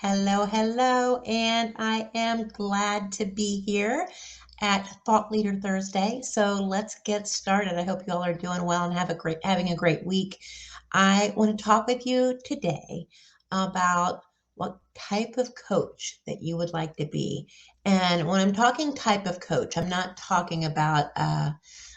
Hello, hello, and I am glad to be here at Thought Leader Thursday. So let's get started. I hope you all are doing well and having a great week. I want to talk with you today about what type of coach that you would like to be. And when I'm talking type of coach, I'm not talking about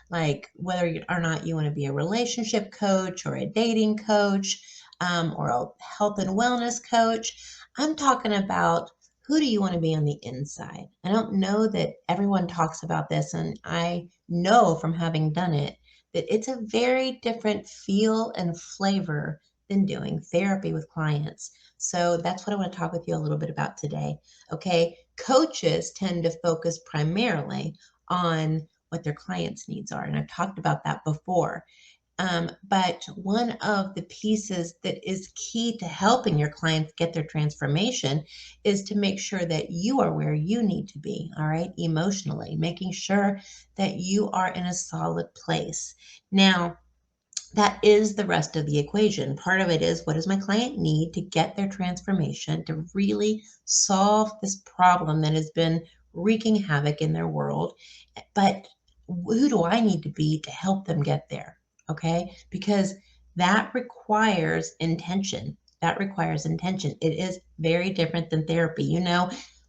like or not you want to be a relationship coach or a dating coach or a health and wellness coach. I'm talking about who do you want to be on the inside? I don't know that everyone talks about this, and I know from having done it that it's a very different feel and flavor than doing therapy with clients. So that's what I want to talk with you a little bit about today. Okay, coaches tend to focus primarily on what their clients' needs are, and I've talked about that before. But one of the pieces that is key to helping your clients get their transformation is to make sure that you are where you need to be, all right, emotionally, making sure that you are in a solid place. Now, that is the rest of the equation. Part of it is what does my client need to get their transformation, to really solve this problem that has been wreaking havoc in their world? But who do I need to be to help them get there? Okay. Because that requires intention. That requires intention. It is very different than therapy.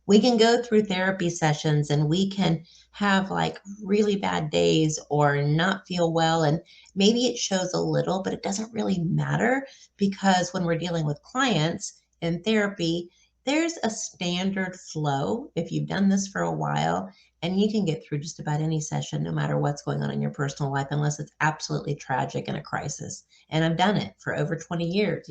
We can go through therapy sessions and we can have like really bad days or not feel well. And maybe it shows a little, but it doesn't really matter because when we're dealing with clients in therapy, there's a standard flow. If you've done this for a while, and you can get through just about any session, no matter what's going on in your personal life, unless it's absolutely tragic and a crisis. And I've done it for over 20 years.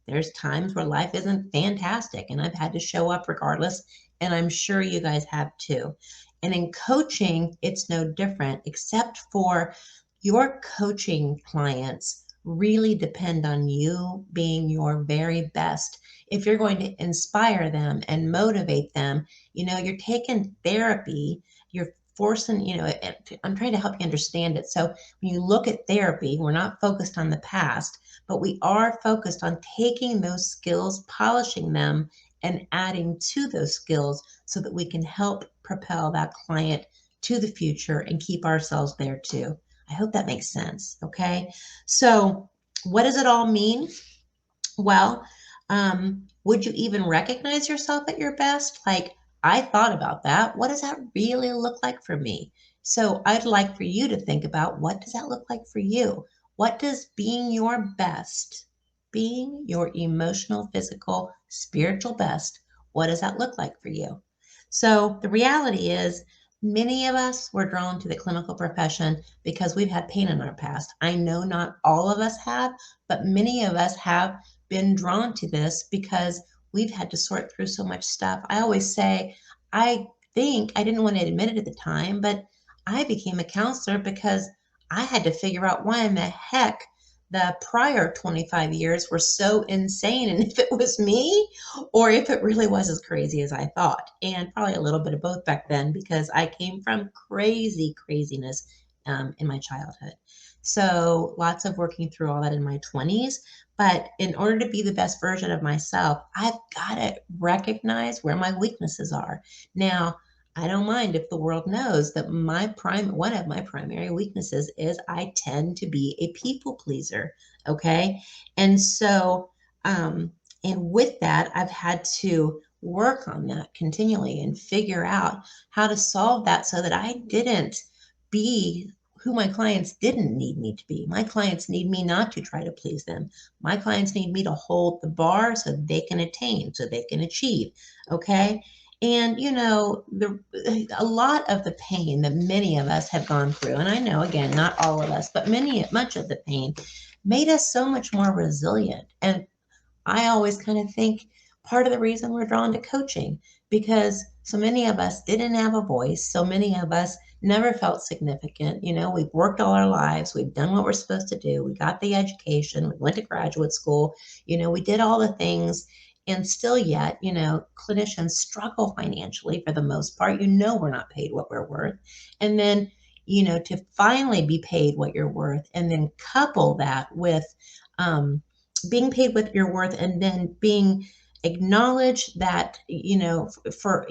There's times where life isn't fantastic, and I've had to show up regardless. And I'm sure you guys have too. And in coaching, it's no different, except for your coaching clients really depend on you being your very best. If you're going to inspire them and motivate them, you're taking therapy, you're forcing, I'm trying to help you understand it. So when you look at therapy, we're not focused on the past, but we are focused on taking those skills, polishing them, and adding to those skills so that we can help propel that client to the future and keep ourselves there too. I hope that makes sense. Okay. So, what does it all mean? Well, would you even recognize yourself at your best? Like, I thought about that. What does that really look like for me? So, I'd like for you to think about what does that look like for you? What does being your best, being your emotional, physical, spiritual best, what does that look like for you? So, the reality is, many of us were drawn to the clinical profession because we've had pain in our past. I know not all of us have, but many of us have been drawn to this because we've had to sort through so much stuff. I always say, I think I didn't want to admit it at the time, but I became a counselor because I had to figure out why in the heck the prior 25 years were so insane and if it was me or if it really was as crazy as I thought. And probably a little bit of both back then because I came from craziness in my childhood. So lots of working through all that in my 20s. But in order to be the best version of myself, I've got to recognize where my weaknesses are. Now, I don't mind if the world knows that one of my primary weaknesses is I tend to be a people pleaser. Okay. And so, and with that, I've had to work on that continually and figure out how to solve that so that I didn't be who my clients didn't need me to be. My clients need me not to try to please them. My clients need me to hold the bar so they can attain, so they can achieve. Okay. And a lot of the pain that many of us have gone through, and I know again, not all of us, but much of the pain made us so much more resilient. And I always kind of think part of the reason we're drawn to coaching because so many of us didn't have a voice. So many of us never felt significant. We've worked all our lives. We've done what we're supposed to do. We got the education. We went to graduate school. We did all the things. And still yet, clinicians struggle financially for the most part. We're not paid what we're worth. And then, to finally be paid what you're worth and then couple that with, being paid what you're worth and then being acknowledge that, for,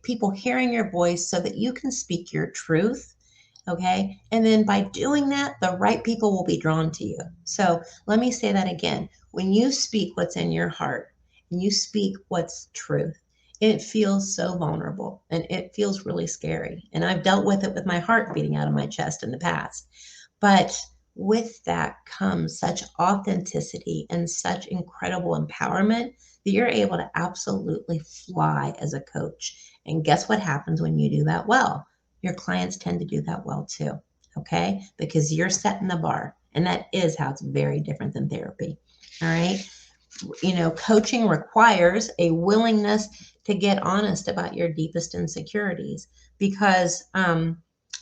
people hearing your voice so that you can speak your truth. Okay. And then by doing that, the right people will be drawn to you. So let me say that again. When you speak what's in your heart and you speak what's truth, it feels so vulnerable and it feels really scary. And I've dealt with it with my heart beating out of my chest in the past. But with that comes such authenticity and such incredible empowerment that you're able to absolutely fly as a coach. And guess what happens when you do that well? Your clients tend to do that well too. Okay. Because you're setting the bar. And that is how it's very different than therapy. All right. Coaching requires a willingness to get honest about your deepest insecurities because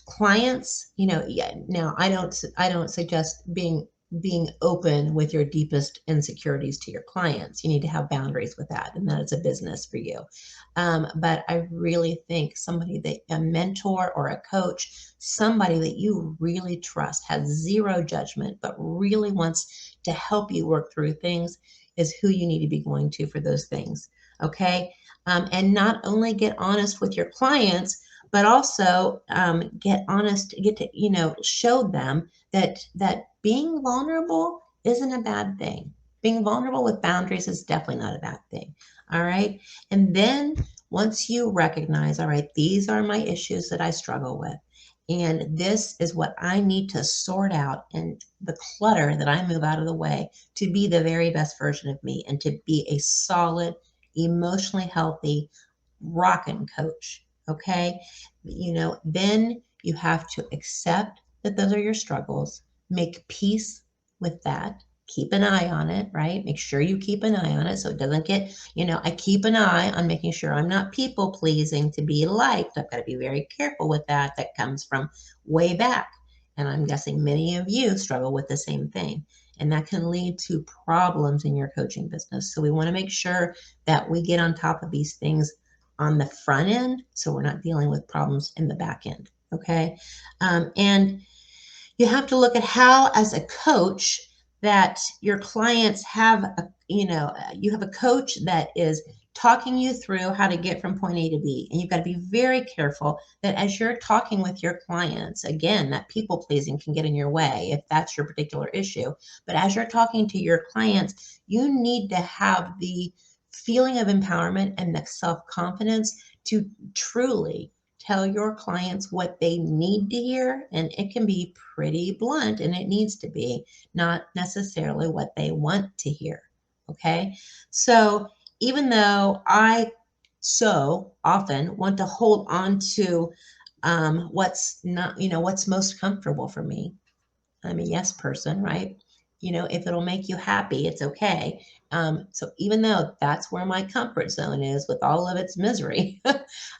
clients, yeah, now I don't suggest being open with your deepest insecurities to your clients. You need to have boundaries with that, and that is a business for you. But I really think somebody that a mentor or a coach, somebody that you really trust, has zero judgment, but really wants to help you work through things is who you need to be going to for those things. Okay. And not only get honest with your clients, but also get to, show them that being vulnerable isn't a bad thing. Being vulnerable with boundaries is definitely not a bad thing. All right. And then once you recognize, all right, these are my issues that I struggle with. And this is what I need to sort out and the clutter that I move out of the way to be the very best version of me and to be a solid, emotionally healthy, rockin' coach. Okay. Then you have to accept that those are your struggles, make peace with that, keep an eye on it, right? Make sure you keep an eye on it so it doesn't get, I keep an eye on making sure I'm not people pleasing to be liked. I've got to be very careful with that. That comes from way back. And I'm guessing many of you struggle with the same thing. And that can lead to problems in your coaching business. So we want to make sure that we get on top of these things on the front end so we're not dealing with problems in the back end. Okay. And you have to look at how, as a coach, that your clients have you have a coach that is talking you through how to get from point A to B. And you've got to be very careful that as you're talking with your clients, again, that people pleasing can get in your way if that's your particular issue. But as you're talking to your clients, you need to have the feeling of empowerment and the self-confidence to truly tell your clients what they need to hear. And it can be pretty blunt, and it needs to be, not necessarily what they want to hear. Okay. So even though I so often want to hold on to what's not, what's most comfortable for me, I'm a yes person, right? If it'll make you happy, it's okay. So even though that's where my comfort zone is with all of its misery,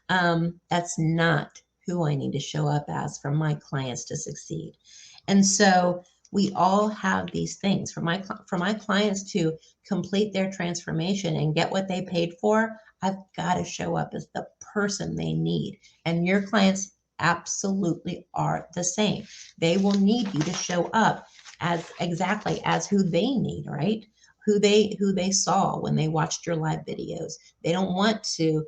that's not who I need to show up as for my clients to succeed. And so we all have these things for my clients to complete their transformation and get what they paid for. I've got to show up as the person they need. And your clients absolutely are the same. They will need you to show up as exactly as who they need, right? Who they saw when they watched your live videos. They don't want to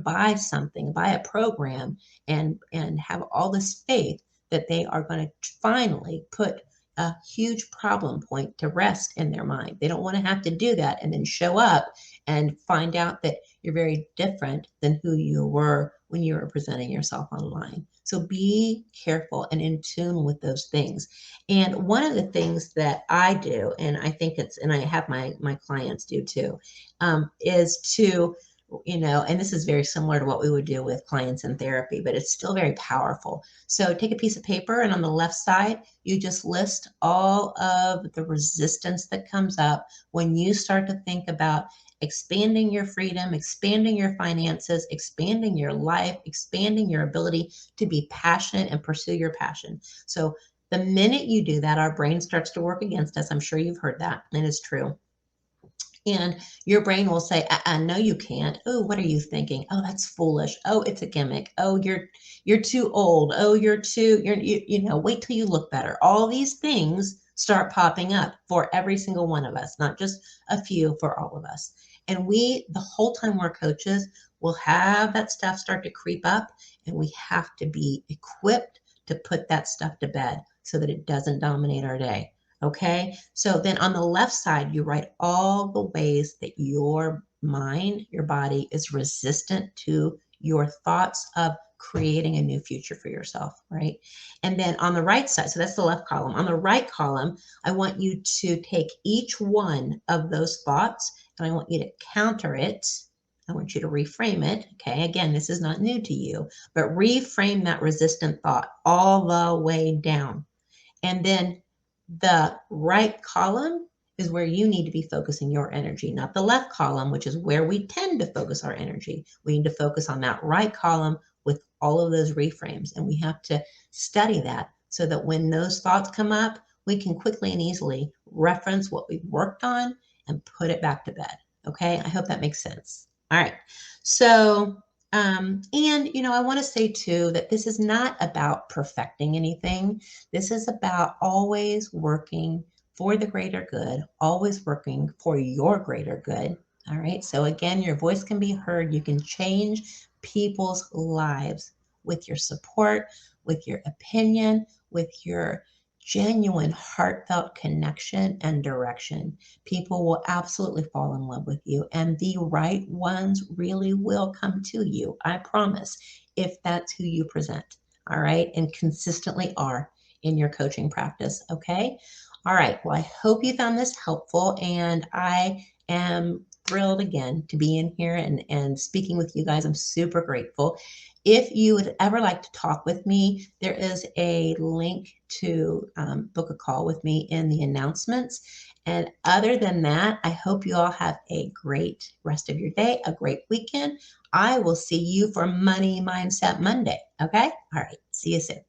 buy something, buy a program and have all this faith that they are going to finally put a huge problem point to rest in their mind. They don't want to have to do that and then show up and find out that you're very different than who you were when you were presenting yourself online. So be careful and in tune with those things. And one of the things that I do, and I think and I have my clients do too, is to, and this is very similar to what we would do with clients in therapy, but it's still very powerful. So take a piece of paper, and on the left side, you just list all of the resistance that comes up when you start to think about expanding your freedom, expanding your finances, expanding your life, expanding your ability to be passionate and pursue your passion. So the minute you do that, our brain starts to work against us. I'm sure you've heard that, and it's true. And your brain will say, no, you can't. Oh, what are you thinking? Oh, that's foolish. Oh, it's a gimmick. Oh, you're too old. Oh, wait till you look better. All these things start popping up for every single one of us, not just a few, for all of us. And we, the whole time we're coaches, will have that stuff start to creep up, and we have to be equipped to put that stuff to bed so that it doesn't dominate our day. Okay. So then on the left side, you write all the ways that your mind, your body is resistant to your thoughts of creating a new future for yourself, right? And then on the right side, so that's the left column. On the right column, I want you to take each one of those thoughts and I want you to counter it. I want you to reframe it. Okay. Again, this is not new to you, but reframe that resistant thought all the way down. And then the right column is where you need to be focusing your energy, not the left column, which is where we tend to focus our energy. We need to focus on that right column with all of those reframes. And we have to study that so that when those thoughts come up, we can quickly and easily reference what we've worked on and put it back to bed. Okay, I hope that makes sense. All right. So, and I want to say too that this is not about perfecting anything. This is about always working for the greater good, always working for your greater good. All right. So, again, your voice can be heard. You can change people's lives with your support, with your opinion, with your genuine, heartfelt connection and direction. People will absolutely fall in love with you, and the right ones really will come to you. I promise, if that's who you present. All right. And consistently are in your coaching practice. Okay. All right. Well, I hope you found this helpful, and I am thrilled again to be in here and speaking with you guys. I'm super grateful. If you would ever like to talk with me, there is a link to book a call with me in the announcements. And other than that, I hope you all have a great rest of your day, a great weekend. I will see you for Money Mindset Monday. Okay? All right. See you soon.